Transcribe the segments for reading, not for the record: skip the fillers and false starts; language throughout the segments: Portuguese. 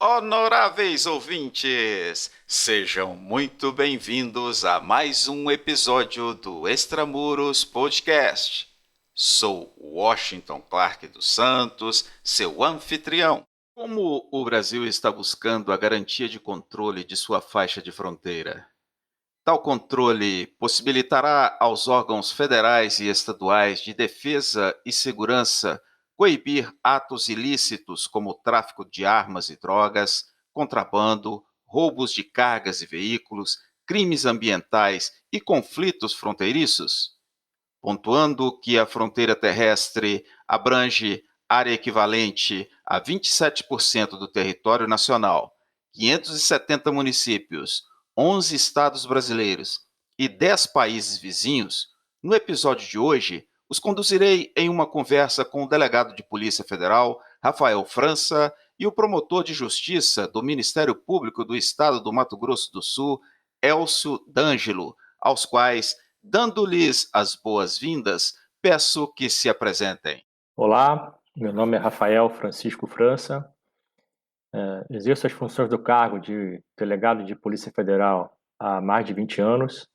Honoráveis ouvintes, sejam muito bem-vindos a mais um episódio do Extramuros Podcast. Sou Washington Clark dos Santos, seu anfitrião. Como o Brasil está buscando a garantia de controle de sua faixa de fronteira? Tal controle possibilitará aos órgãos federais e estaduais de defesa e segurança coibir atos ilícitos como tráfico de armas e drogas, contrabando, roubos de cargas e veículos, crimes ambientais e conflitos fronteiriços? Pontuando que a fronteira terrestre abrange área equivalente a 27% do território nacional, 570 municípios, 11 estados brasileiros e 10 países vizinhos, no episódio de hoje, os conduzirei em uma conversa com o delegado de Polícia Federal, Rafael França, e o promotor de Justiça do Ministério Público do Estado do Mato Grosso do Sul, Elcio D'Angelo, aos quais, dando-lhes as boas-vindas, peço que se apresentem. Olá, meu nome é Rafael Francisco França. Exerço as funções do cargo de delegado de Polícia Federal há mais de 20 anos,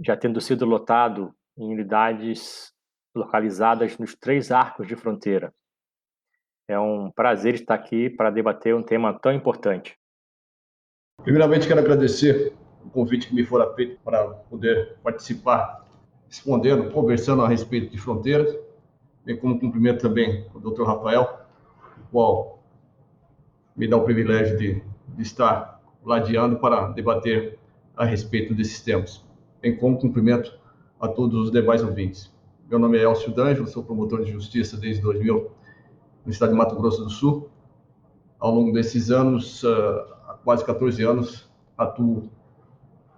já tendo sido lotado em unidades localizadas nos 3 arcos de fronteira. É um prazer estar aqui para debater um tema tão importante. Primeiramente, quero agradecer o convite que me fora feito para poder participar, respondendo, conversando a respeito de fronteiras, bem como cumprimento também o Dr. Rafael, o qual me dá o privilégio de estar ladeando para debater a respeito desses temas, bem como cumprimento a todos os demais ouvintes. Meu nome é Elcio D'Angelo, sou promotor de justiça desde 2000 no estado de Mato Grosso do Sul. Ao longo desses anos, há quase 14 anos, atuo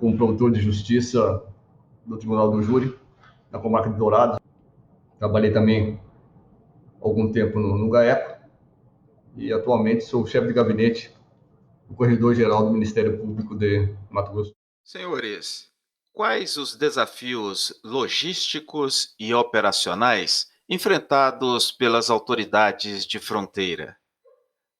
como promotor de justiça do Tribunal do Júri, na comarca de Dourados. Trabalhei também algum tempo no GAECO e atualmente sou chefe de gabinete do Corregedor-Geral do Ministério Público de Mato Grosso. Senhores, quais os desafios logísticos e operacionais enfrentados pelas autoridades de fronteira?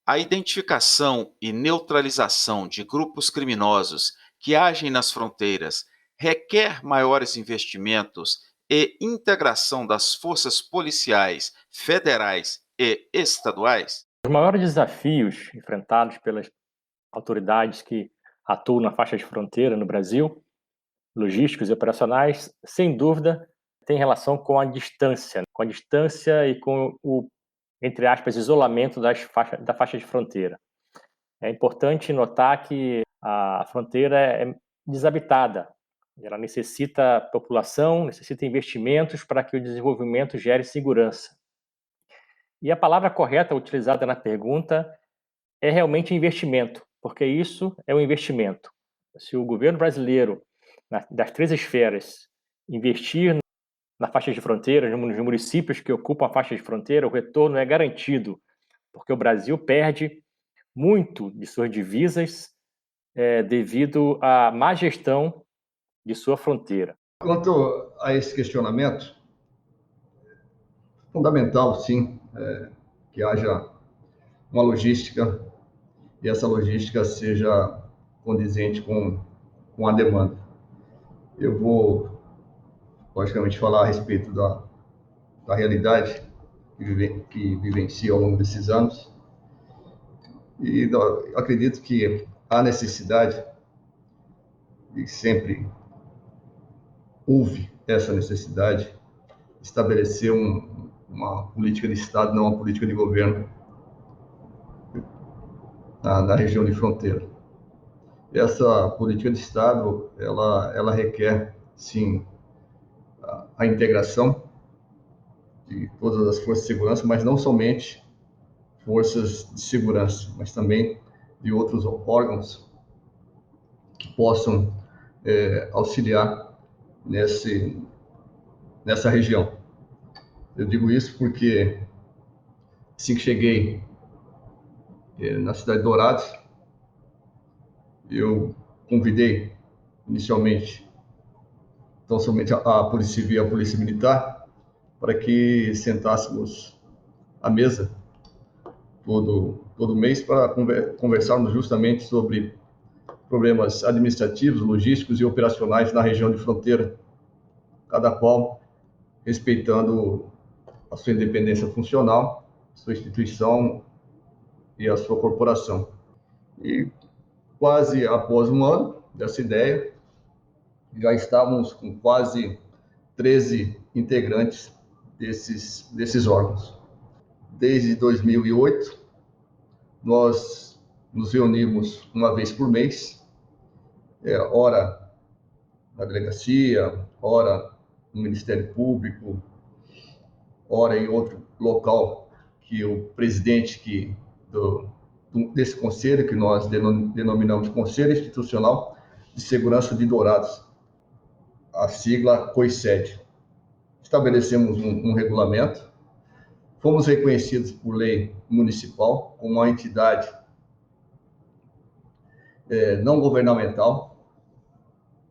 A identificação e neutralização de grupos criminosos que agem nas fronteiras requer maiores investimentos e integração das forças policiais federais e estaduais? Os maiores desafios enfrentados pelas autoridades que atuam na faixa de fronteira no Brasil, logísticos e operacionais, sem dúvida, tem relação com a distância e com o, entre aspas, isolamento da faixa de fronteira. É importante notar que a fronteira é desabitada. Ela necessita população, necessita investimentos para que o desenvolvimento gere segurança. E a palavra correta utilizada na pergunta é realmente investimento, porque isso é um investimento. Se o governo brasileiro, das 3 esferas, investir na faixa de fronteira, nos municípios que ocupam a faixa de fronteira, o retorno é garantido, porque o Brasil perde muito de suas divisas devido à má gestão de sua fronteira. Quanto a esse questionamento, fundamental, sim, que haja uma logística e essa logística seja condizente com a demanda. Eu vou, logicamente, falar a respeito da realidade que vivencio ao longo desses anos e acredito que há necessidade, e sempre houve essa necessidade, de estabelecer uma política de Estado, não uma política de governo na região de fronteira. Essa política de Estado, ela requer, sim, a integração de todas as forças de segurança, mas não somente forças de segurança, mas também de outros órgãos que possam auxiliar nessa região. Eu digo isso porque, assim que cheguei na cidade de Dourados, Eu convidei inicialmente tão somente a Polícia Civil e a Polícia Militar para que sentássemos à mesa todo mês para conversarmos justamente sobre problemas administrativos, logísticos e operacionais na região de fronteira, cada qual respeitando a sua independência funcional, sua instituição e a sua corporação. E quase após um ano dessa ideia, já estávamos com quase 13 integrantes desses órgãos. Desde 2008, nós nos reunimos uma vez por mês, ora na delegacia, ora no Ministério Público, ora em outro local que o presidente desse conselho, que nós denominamos Conselho Institucional de Segurança de Dourados, a sigla COICED. Estabelecemos um regulamento, fomos reconhecidos por lei municipal como uma entidade não governamental,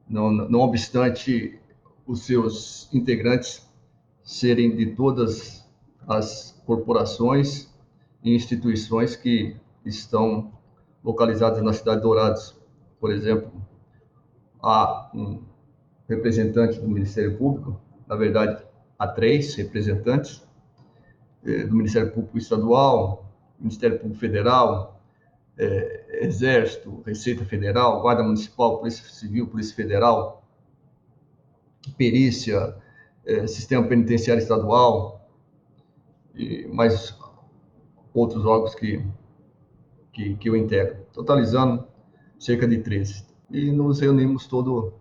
não obstante os seus integrantes serem de todas as corporações e instituições que estão localizadas na cidade de Dourados. Por exemplo, há um representante do Ministério Público, na verdade, há 3 representantes do Ministério Público Estadual, Ministério Público Federal, Exército, Receita Federal, Guarda Municipal, Polícia Civil, Polícia Federal, Perícia, Sistema Penitenciário Estadual e mais outros órgãos que eu integro, totalizando cerca de 13. E nos reunimos toda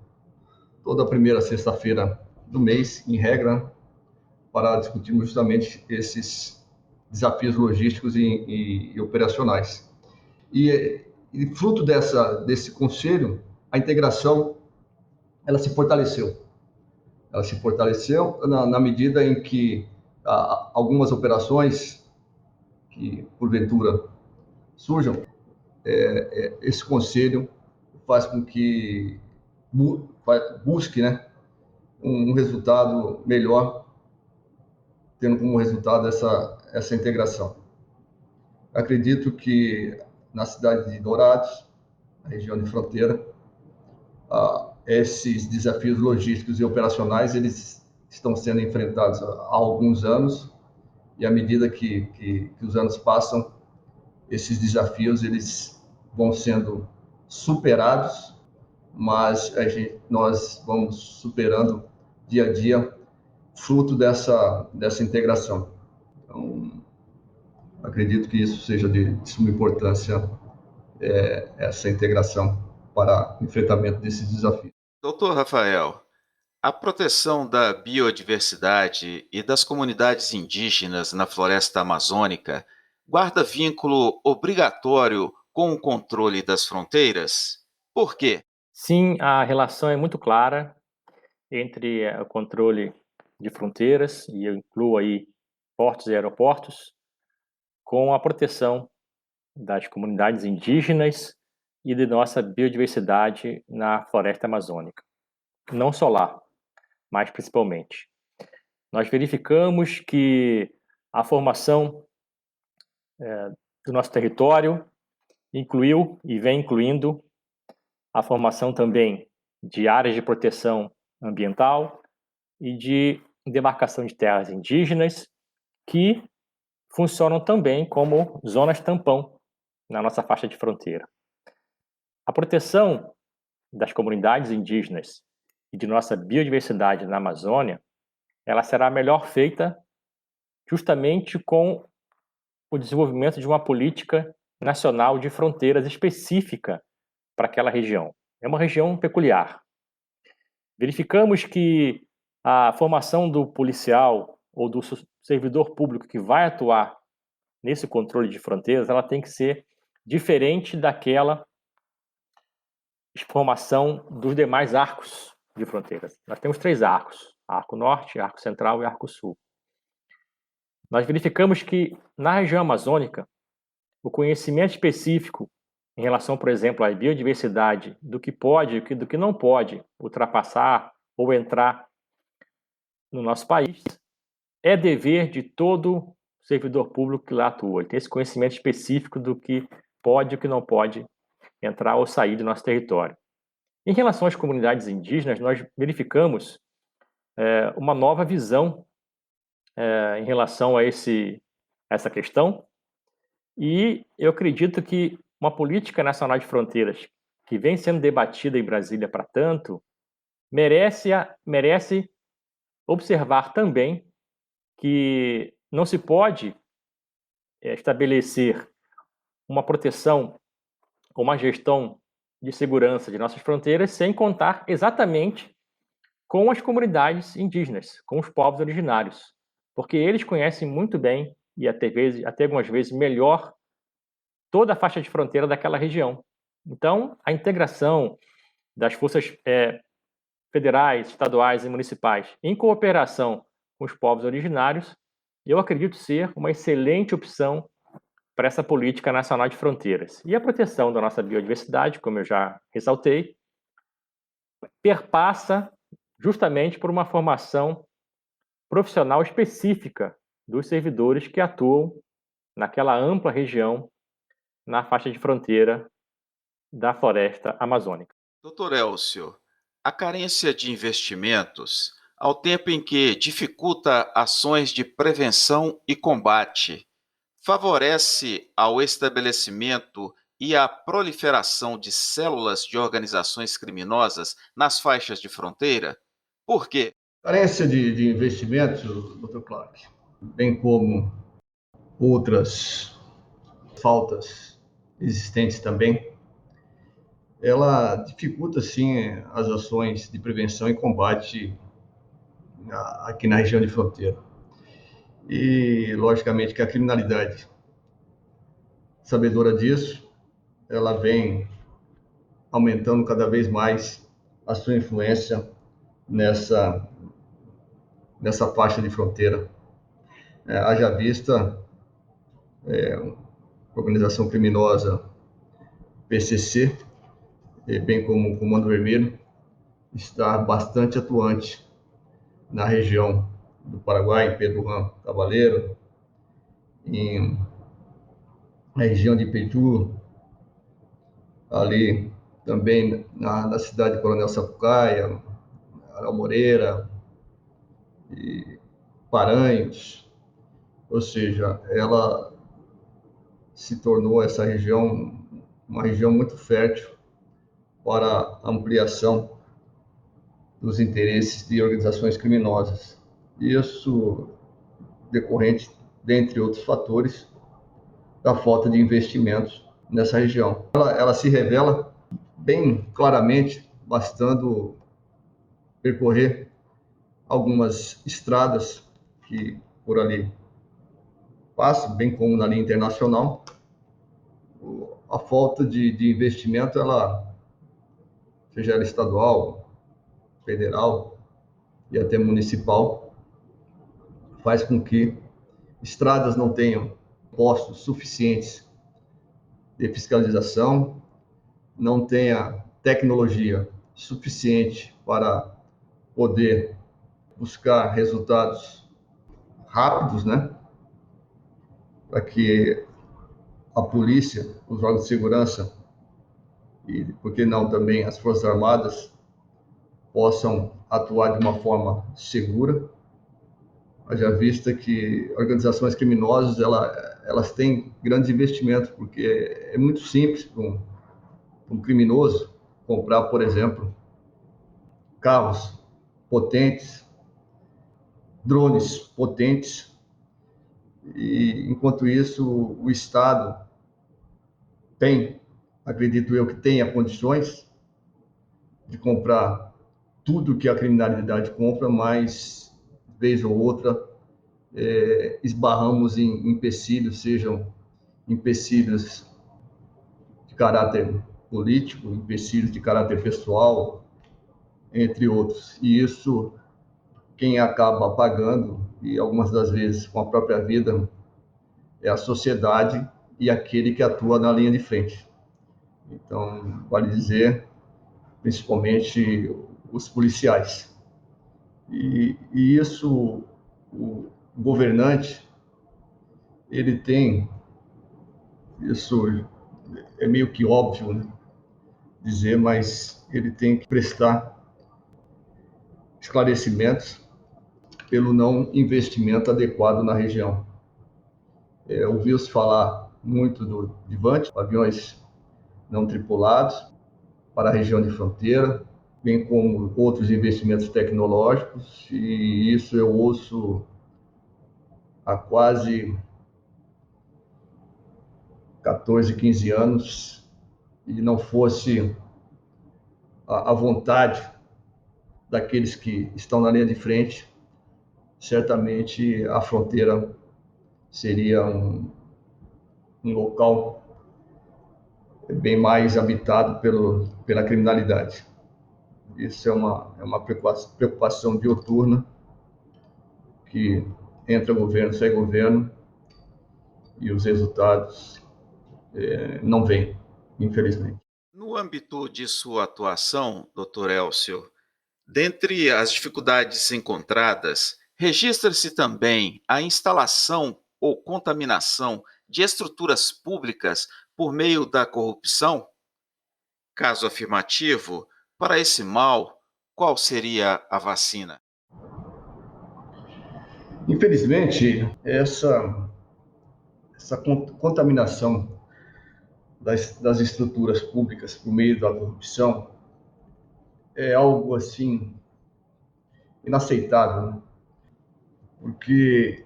a primeira sexta-feira do mês, em regra, para discutirmos justamente esses desafios logísticos e operacionais. E fruto desse conselho, a integração ela se fortaleceu. Ela se fortaleceu na medida em que algumas operações que, porventura, surjam, esse conselho faz com que busque, né, um resultado melhor, tendo como resultado essa integração. Acredito que na cidade de Dourados, na região de fronteira, esses desafios logísticos e operacionais eles estão sendo enfrentados há alguns anos, e à medida que os anos passam, esses desafios eles vão sendo superados, mas nós vamos superando dia a dia, fruto dessa integração. Então, acredito que isso seja de suma importância, essa integração para o enfrentamento desses desafios. Doutor Rafael, a proteção da biodiversidade e das comunidades indígenas na floresta amazônica guarda vínculo obrigatório com o controle das fronteiras? Por quê? Sim, a relação é muito clara entre o controle de fronteiras, e eu incluo aí portos e aeroportos, com a proteção das comunidades indígenas e de nossa biodiversidade na floresta amazônica. Não só lá, mas principalmente. Nós verificamos que a formação do nosso território incluiu e vem incluindo a formação também de áreas de proteção ambiental e de demarcação de terras indígenas, que funcionam também como zonas tampão na nossa faixa de fronteira. A proteção das comunidades indígenas e de nossa biodiversidade na Amazônia, ela será melhor feita justamente com o desenvolvimento de uma política nacional de fronteiras específica para aquela região. É uma região peculiar. Verificamos que a formação do policial ou do servidor público que vai atuar nesse controle de fronteiras, ela tem que ser diferente daquela formação dos demais arcos de fronteiras. Nós temos 3 arcos: arco norte, arco central e arco sul. Nós verificamos que na região amazônica, o conhecimento específico em relação, por exemplo, à biodiversidade, do que pode e do que não pode ultrapassar ou entrar no nosso país, é dever de todo servidor público que lá atua. Ele tem esse conhecimento específico do que pode e o que não pode entrar ou sair do nosso território. Em relação às comunidades indígenas, nós verificamos uma nova visão em relação a essa questão, e eu acredito que uma política nacional de fronteiras que vem sendo debatida em Brasília para tanto, merece observar também que não se pode estabelecer uma proteção ou uma gestão de segurança de nossas fronteiras sem contar exatamente com as comunidades indígenas, com os povos originários, porque eles conhecem muito bem e até algumas vezes melhor toda a faixa de fronteira daquela região. Então, a integração das forças federais, estaduais e municipais em cooperação com os povos originários, eu acredito ser uma excelente opção para essa política nacional de fronteiras. E a proteção da nossa biodiversidade, como eu já ressaltei, perpassa justamente por uma formação profissional específica dos servidores que atuam naquela ampla região na faixa de fronteira da floresta amazônica. Dr. Elcio, a carência de investimentos, ao tempo em que dificulta ações de prevenção e combate, favorece ao estabelecimento e à proliferação de células de organizações criminosas nas faixas de fronteira? Por quê? Carência de investimentos, Dr. Clark, bem como outras faltas existentes também, ela dificulta, sim, as ações de prevenção e combate aqui na região de fronteira. E, logicamente, que a criminalidade, sabedora disso, ela vem aumentando cada vez mais a sua influência nessa faixa de fronteira. Haja vista organização criminosa PCC, bem como o Comando Vermelho, está bastante atuante na região do Paraguai, em Pedro Juan Cavaleiro, na região de Peitu, ali também na cidade de Coronel Sapucaia, Aral Moreira e Paranhos. Ou seja, ela se tornou essa região uma região muito fértil para a ampliação dos interesses de organizações criminosas. Isso decorrente, dentre outros fatores, da falta de investimentos nessa região. Ela se revela bem claramente, bastando percorrer algumas estradas que por ali passam, bem como na linha internacional. A falta de investimento, seja ela estadual, federal e até municipal, faz com que estradas não tenham postos suficientes de fiscalização, não tenha tecnologia suficiente para poder buscar resultados rápidos, né? Para que a polícia, os órgãos de segurança e, por que não, também as Forças Armadas possam atuar de uma forma segura. Haja vista que organizações criminosas elas têm grandes investimentos, porque é muito simples para um criminoso comprar, por exemplo, carros potentes, drones potentes, e enquanto isso o Estado tem, acredito eu, que tenha condições de comprar tudo que a criminalidade compra, mas vez ou outra esbarramos em empecilhos, sejam empecilhos de caráter político, empecilhos de caráter pessoal, entre outros. E isso, quem acaba pagando, e algumas das vezes com a própria vida, é a sociedade e aquele que atua na linha de frente. Então, vale dizer, principalmente os policiais. E isso, o governante, ele tem, isso é meio que óbvio, né, dizer, mas ele tem que prestar esclarecimentos pelo não investimento adequado na região. Ouviu-se falar muito do Divante, aviões não tripulados para a região de fronteira, bem como outros investimentos tecnológicos, e isso eu ouço há quase 14, 15 anos, e não fosse a vontade daqueles que estão na linha de frente, certamente a fronteira seria um local bem mais habitado pela criminalidade. Isso é uma preocupação diuturna, que entra governo, sai governo, e os resultados não vêm, infelizmente. No âmbito de sua atuação, Dr. Elcio, dentre as dificuldades encontradas, registra-se também a instalação ou contaminação de estruturas públicas por meio da corrupção? Caso afirmativo, para esse mal, qual seria a vacina? Infelizmente, essa contaminação das estruturas públicas por meio da corrupção é algo assim inaceitável, né? Porque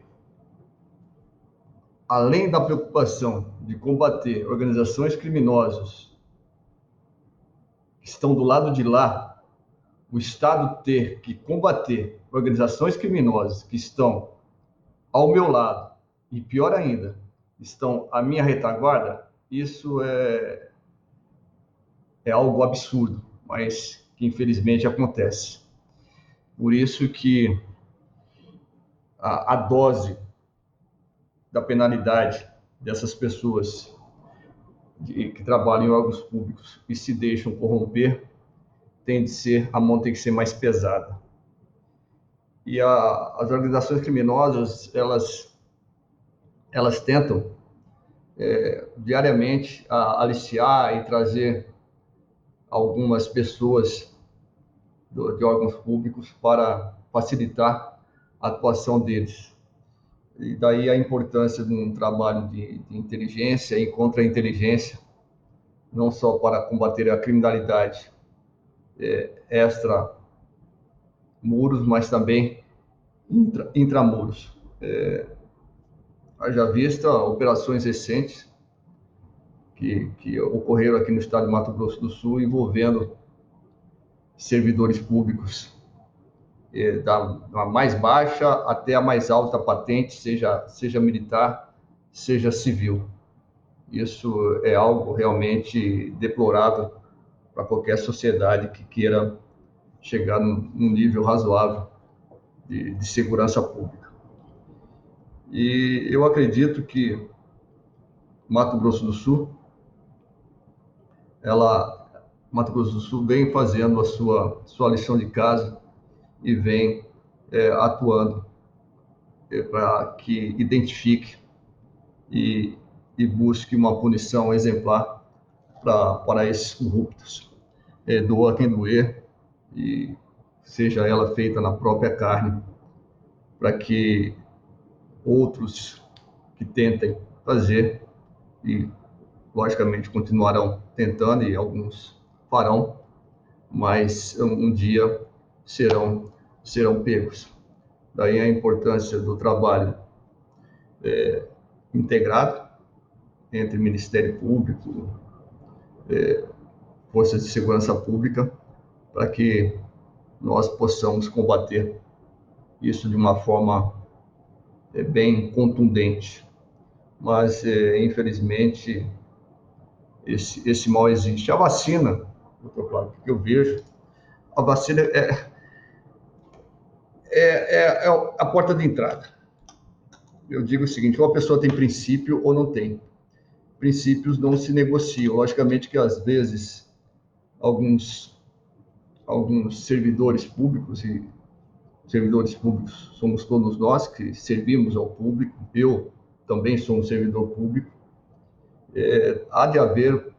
além da preocupação de combater organizações criminosas que estão do lado de lá, o Estado ter que combater organizações criminosas que estão ao meu lado, e pior ainda, estão à minha retaguarda, isso é algo absurdo, mas que infelizmente acontece. Por isso que a dose da penalidade dessas pessoas que trabalham em órgãos públicos e se deixam corromper, a mão tem que ser mais pesada. E as organizações criminosas, elas tentam diariamente aliciar e trazer algumas pessoas de órgãos públicos para facilitar a atuação deles. E daí a importância de um trabalho de inteligência e contra-inteligência, não só para combater a criminalidade extra-muros, mas também intramuros. Haja vista operações recentes que ocorreram aqui no estado de Mato Grosso do Sul, envolvendo servidores públicos da mais baixa até a mais alta patente, seja militar, seja civil. Isso é algo realmente deplorável para qualquer sociedade que queira chegar num nível razoável de segurança pública. E eu acredito que Mato Grosso do Sul vem fazendo a sua lição de casa e vem atuando para que identifique e busque uma punição exemplar para esses corruptos. Doa quem doer, e seja ela feita na própria carne, para que outros que tentem fazer, e logicamente continuarão tentando, e alguns farão, mas um dia serão pegos. Daí a importância do trabalho integrado entre Ministério Público, forças de segurança pública, para que nós possamos combater isso de uma forma bem contundente. Mas, infelizmente, esse mal existe. A vacina, doutor Flávio, que eu vejo, a vacina é a porta de entrada. Eu digo o seguinte: ou a pessoa tem princípio ou não tem. princípios não se negociam. Logicamente que, às vezes, alguns servidores públicos, e servidores públicos somos todos nós que servimos ao público, eu também sou um servidor público, há de haver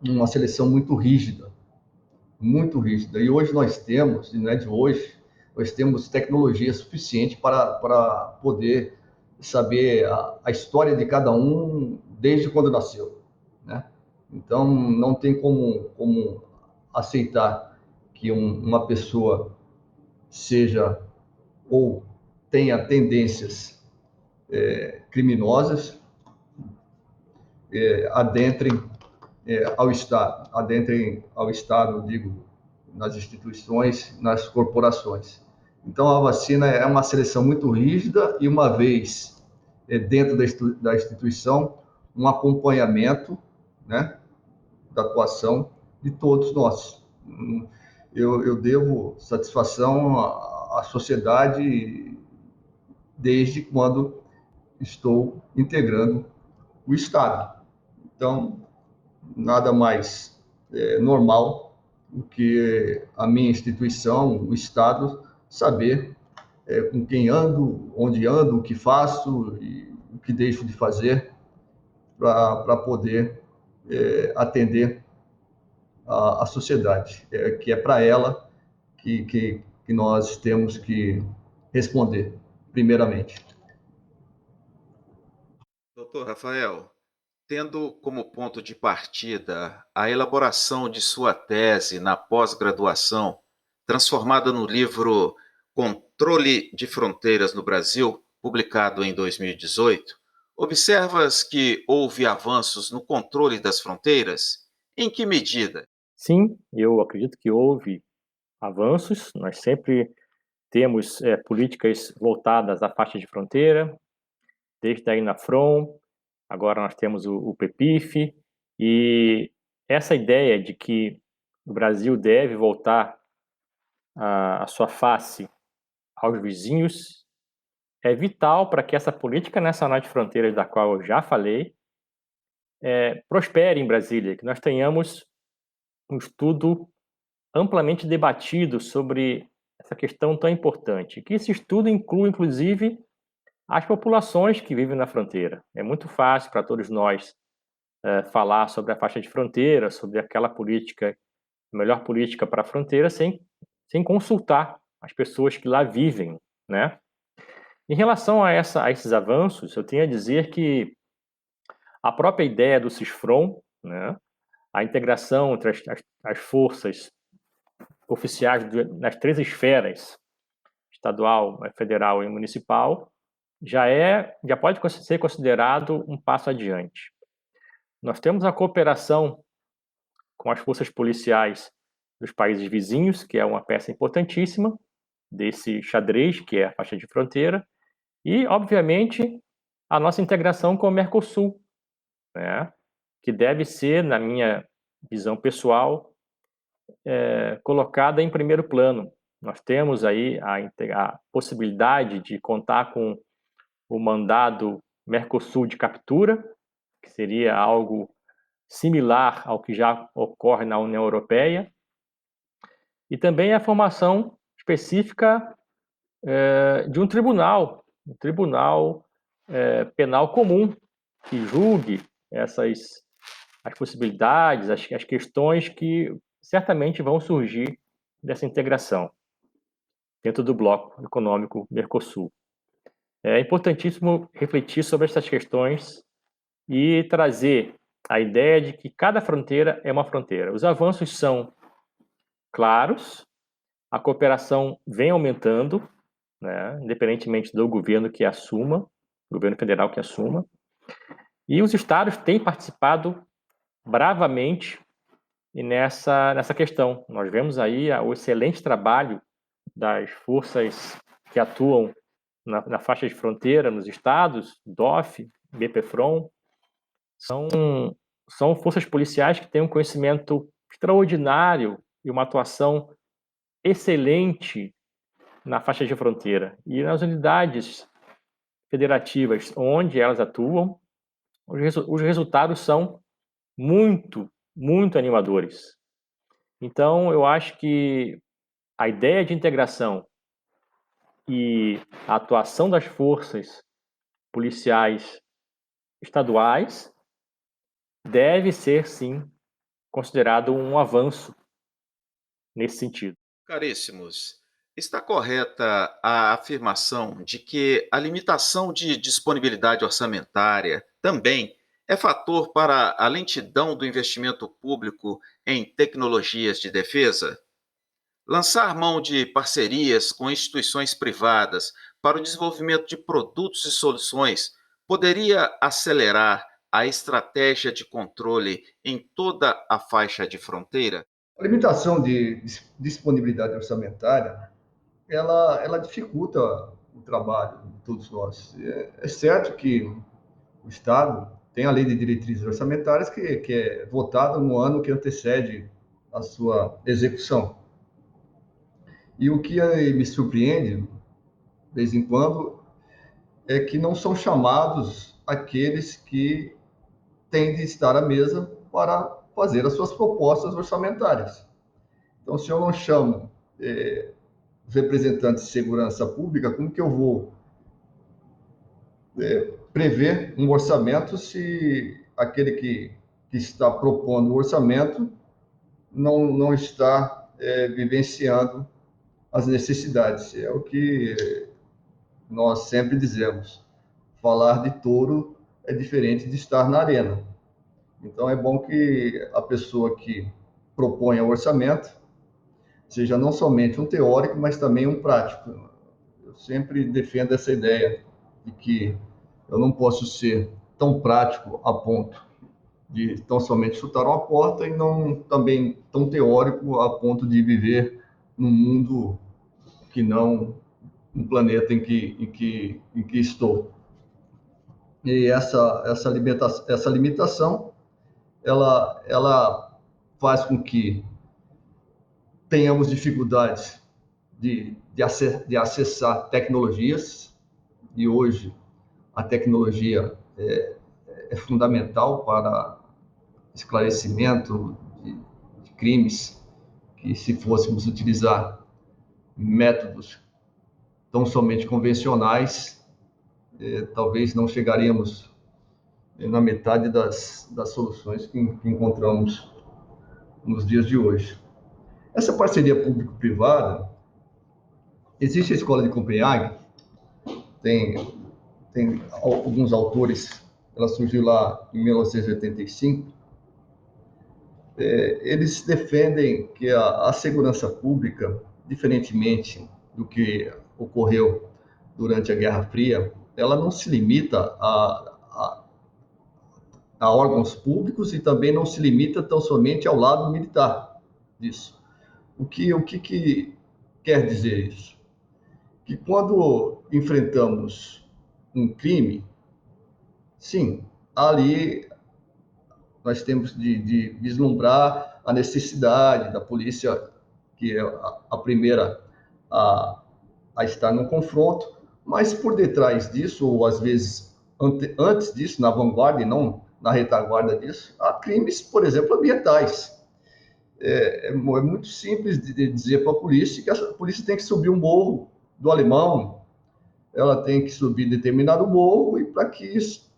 uma seleção muito rígida, muito rígida. E hoje nós temos, e não é de hoje, nós temos tecnologia suficiente para poder saber a história de cada um desde quando nasceu, né? Então, não tem como aceitar que uma pessoa seja ou tenha tendências criminosas, adentrem ao Estado, digo, nas instituições, nas corporações. Então, a vacina é uma seleção muito rígida e, uma vez dentro da instituição, um acompanhamento, né, da atuação de todos nós. Eu devo satisfação à sociedade desde quando estou integrando o Estado. Então, nada mais normal do que a minha instituição, o Estado, saber com quem ando, onde ando, o que faço e o que deixo de fazer para poder atender a sociedade, que é para ela que nós temos que responder, primeiramente. Doutor Rafael, tendo como ponto de partida a elaboração de sua tese na pós-graduação, transformada no livro Controle de Fronteiras no Brasil, publicado em 2018, observas que houve avanços no controle das fronteiras? Em que medida? Sim, eu acredito que houve avanços. Nós sempre temos políticas voltadas à faixa de fronteira, desde a INAFRON, agora nós temos o PEPIF, e essa ideia de que o Brasil deve voltar a sua face aos vizinhos é vital para que essa política nacional de fronteiras, da qual eu já falei, prospere em Brasília, que nós tenhamos um estudo amplamente debatido sobre essa questão tão importante, que esse estudo inclua, inclusive, as populações que vivem na fronteira. É muito fácil para todos nós falar sobre a faixa de fronteira, sobre aquela política, a melhor política para a fronteira, sem consultar as pessoas que lá vivem, né? Em relação a esses avanços, eu tenho a dizer que a própria ideia do CISFRON, né, a integração entre as forças oficiais nas três esferas, estadual, federal e municipal, já pode ser considerado um passo adiante. Nós temos a cooperação com as forças policiais dos países vizinhos, que é uma peça importantíssima desse xadrez, que é a faixa de fronteira, e, obviamente, a nossa integração com o Mercosul, né, que deve ser, na minha visão pessoal, colocada em primeiro plano. Nós temos aí a possibilidade de contar com o mandado Mercosul de captura, que seria algo similar ao que já ocorre na União Europeia, e também a formação específica de um tribunal penal comum, que julgue as possibilidades, as questões que certamente vão surgir dessa integração dentro do bloco econômico Mercosul. É importantíssimo refletir sobre essas questões e trazer a ideia de que cada fronteira é uma fronteira. Os avanços são claros, a cooperação vem aumentando, né, independentemente do governo governo federal que assuma, e os estados têm participado bravamente nessa questão. Nós vemos aí o excelente trabalho das forças que atuam na faixa de fronteira nos estados, DOF, BPFRON, são forças policiais que têm um conhecimento extraordinário e uma atuação excelente na faixa de fronteira. E nas unidades federativas onde elas atuam, os resultados são muito, muito animadores. Então, eu acho que a ideia de integração e a atuação das forças policiais estaduais deve ser, sim, considerado um avanço nesse sentido. Caríssimos, está correta a afirmação de que a limitação de disponibilidade orçamentária também é fator para a lentidão do investimento público em tecnologias de defesa? Lançar mão de parcerias com instituições privadas para o desenvolvimento de produtos e soluções poderia acelerar a estratégia de controle em toda a faixa de fronteira? A limitação de disponibilidade orçamentária, ela dificulta o trabalho de todos nós. É certo que o Estado tem a lei de diretrizes orçamentárias que é votada no ano que antecede a sua execução. E o que me surpreende, de vez em quando, é que não são chamados aqueles que têm de estar à mesa para fazer as suas propostas orçamentárias. Então, se eu não chamo os representantes de segurança pública, como que eu vou prever um orçamento se aquele que está propondo o orçamento não está vivenciando as necessidades? É o que nós sempre dizemos: falar de touro é diferente de estar na arena. Então, é bom que a pessoa que propõe o orçamento seja não somente um teórico, mas também um prático. Eu sempre defendo essa ideia de que eu não posso ser tão prático a ponto de tão somente chutar uma porta e não também tão teórico a ponto de viver num mundo que não um planeta em que estou. E essa limitação ela faz com que tenhamos dificuldades de acessar tecnologias, e hoje a tecnologia é fundamental para esclarecimento de crimes, que se fôssemos utilizar métodos tão somente convencionais, talvez não chegaríamos na metade das soluções que encontramos nos dias de hoje. Essa parceria público-privada, existe a Escola de Copenhague, tem alguns autores, ela surgiu lá em 1985, eles defendem que a segurança pública, diferentemente do que ocorreu durante a Guerra Fria, ela não se limita a órgãos públicos e também não se limita tão somente ao lado militar disso. O que quer dizer isso? Que quando enfrentamos um crime, sim, ali nós temos de vislumbrar a necessidade da polícia, que é a primeira a estar no confronto, mas por detrás disso, ou às vezes antes disso, na vanguarda e não na retaguarda disso, há crimes, por exemplo, ambientais. É muito simples de dizer para a polícia que a polícia tem que subir um morro do Alemão, ela tem que subir determinado morro e para que isso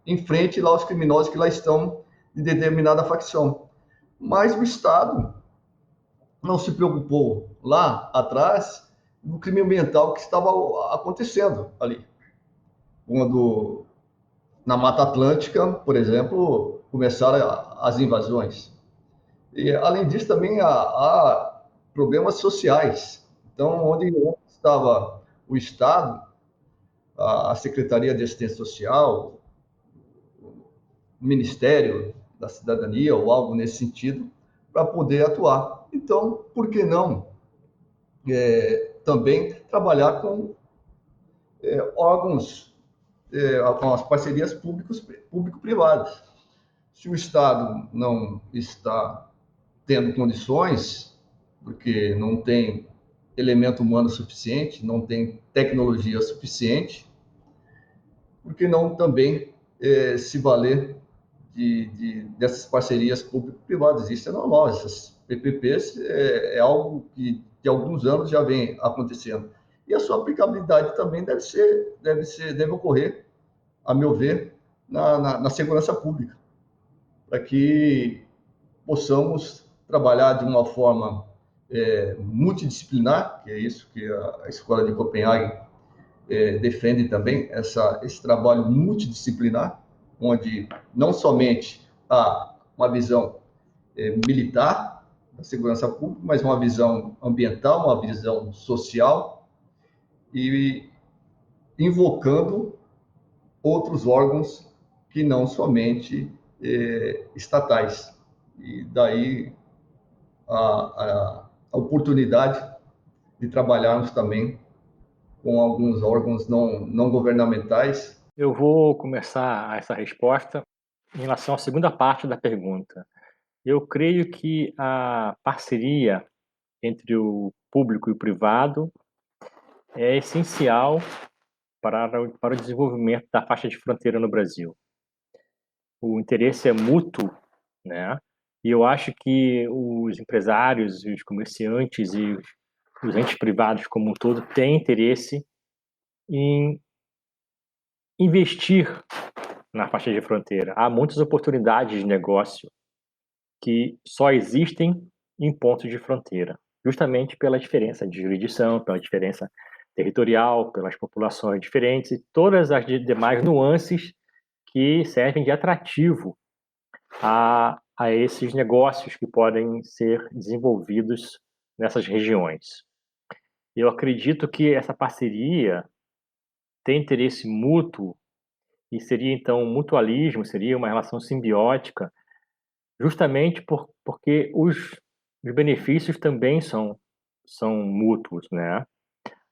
enfrente lá os criminosos que lá estão de determinada facção. Mas o Estado não se preocupou lá atrás do crime ambiental que estava acontecendo ali. Quando na Mata Atlântica, por exemplo, começaram as invasões. E, além disso, também há problemas sociais. Então, onde estava o Estado, a Secretaria de Assistência Social, o Ministério da Cidadania ou algo nesse sentido, para poder atuar. Então, por que não também trabalhar com órgãos, com as parcerias público-privadas? Se o Estado não está tendo condições, porque não tem elemento humano suficiente, não tem tecnologia suficiente, por que não também se valer dessas parcerias público-privadas. Isso é normal, essas PPPs é algo que de alguns anos já vem acontecendo. E a sua aplicabilidade também deve ocorrer, a meu ver, na segurança pública, para que possamos trabalhar de uma forma multidisciplinar, que é isso que a Escola de Copenhague defende também, esse trabalho multidisciplinar, onde não somente há uma visão militar da segurança pública, mas uma visão ambiental, uma visão social, e invocando outros órgãos que não somente estatais. E daí a oportunidade de trabalharmos também com alguns órgãos não governamentais. Eu vou começar essa resposta em relação à segunda parte da pergunta. Eu creio que a parceria entre o público e o privado é essencial para o desenvolvimento da faixa de fronteira no Brasil. O interesse é mútuo, né? E eu acho que os empresários, os comerciantes e os entes privados como um todo têm interesse em investir na faixa de fronteira. Há muitas oportunidades de negócio que só existem em pontos de fronteira, justamente pela diferença de jurisdição, pela diferença territorial, pelas populações diferentes e todas as demais nuances que servem de atrativo a esses negócios que podem ser desenvolvidos nessas regiões. Eu acredito que essa parceria tem interesse mútuo e seria, então, um mutualismo, seria uma relação simbiótica, justamente porque os benefícios também são mútuos, né?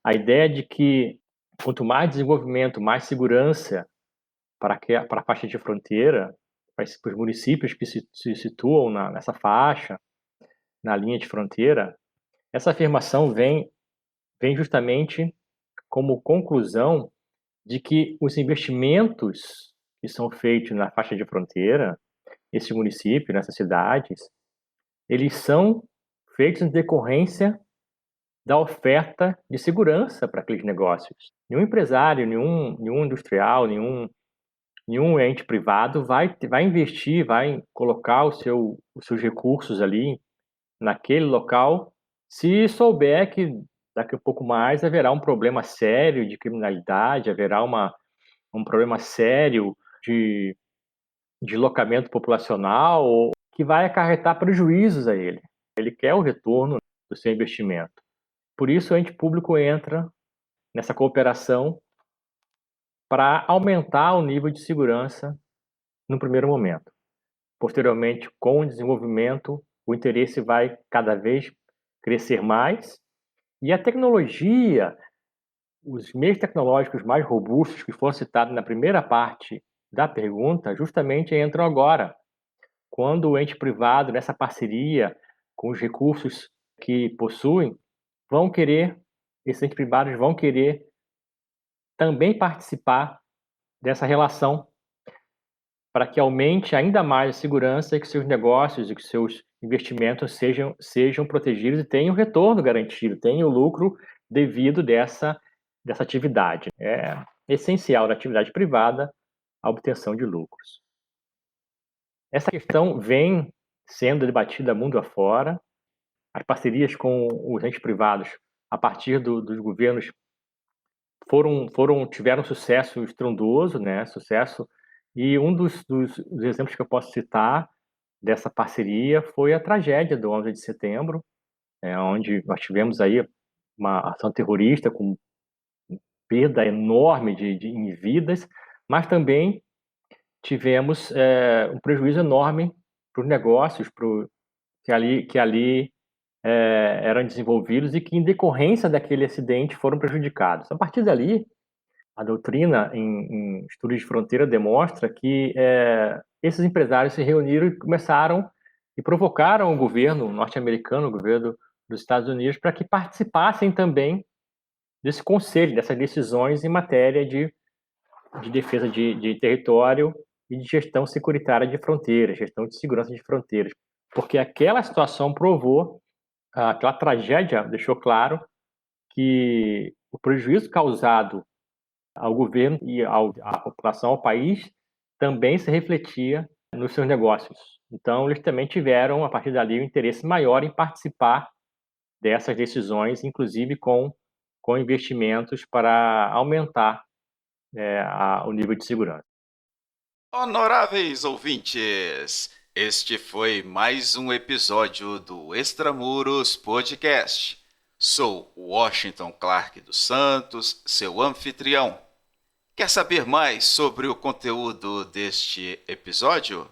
A ideia de que quanto mais desenvolvimento, mais segurança para a faixa de fronteira, para os municípios que se situam nessa faixa, na linha de fronteira, essa afirmação vem justamente como conclusão de que os investimentos que são feitos na faixa de fronteira, esse município, nessas cidades, eles são feitos em decorrência da oferta de segurança para aqueles negócios. Nenhum empresário, nenhum industrial, nenhum ente privado vai investir, vai colocar os seus recursos ali naquele local se souber que daqui a pouco mais haverá um problema sério de criminalidade, haverá um problema sério de deslocamento populacional ou que vai acarretar prejuízos a ele. Ele quer o retorno do seu investimento. Por isso, o ente público entra nessa cooperação para aumentar o nível de segurança no primeiro momento. Posteriormente, com o desenvolvimento, o interesse vai cada vez crescer mais e a tecnologia, os meios tecnológicos mais robustos que foram citados na primeira parte da pergunta, justamente entram agora, quando o ente privado, nessa parceria com os recursos que possuem, esses entes privados vão querer também participar dessa relação para que aumente ainda mais a segurança e que seus negócios e que seus investimentos sejam protegidos e tenham retorno garantido, tenham o lucro devido dessa atividade. É essencial da atividade privada a obtenção de lucros. Essa questão vem sendo debatida mundo afora. As parcerias com os entes privados, a partir dos governos, tiveram sucesso estrondoso, né? Sucesso. E um dos exemplos que eu posso citar dessa parceria foi a tragédia do 11 de setembro, onde nós tivemos aí uma ação terrorista com perda enorme em vidas, mas também tivemos um prejuízo enorme para os negócios que ali eram desenvolvidos e que, em decorrência daquele acidente, foram prejudicados. A partir dali, a doutrina em estudos de fronteira demonstra que esses empresários se reuniram e começaram e provocaram o governo norte-americano, o governo dos Estados Unidos, para que participassem também desse conselho, dessas decisões em matéria de de defesa de território e de gestão securitária de fronteiras, gestão de segurança de fronteiras, porque aquela situação provou, aquela tragédia deixou claro que o prejuízo causado ao governo e à população, ao país, também se refletia nos seus negócios. Então, eles também tiveram, a partir dali, um interesse maior em participar dessas decisões, inclusive com investimentos para aumentar o nível de segurança. Honoráveis ouvintes, este foi mais um episódio do Extramuros Podcast. Sou Washington Clark dos Santos, seu anfitrião. Quer saber mais sobre o conteúdo deste episódio?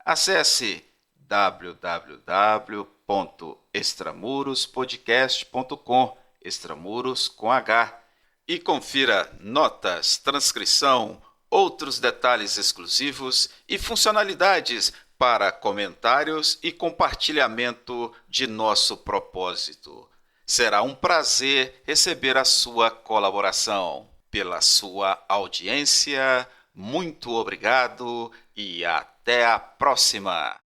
Acesse www.extramurospodcast.com, extramuros com H, e confira notas, transcrição, outros detalhes exclusivos e funcionalidades para comentários e compartilhamento de nosso propósito. Será um prazer receber a sua colaboração. Pela sua audiência, muito obrigado e até a próxima!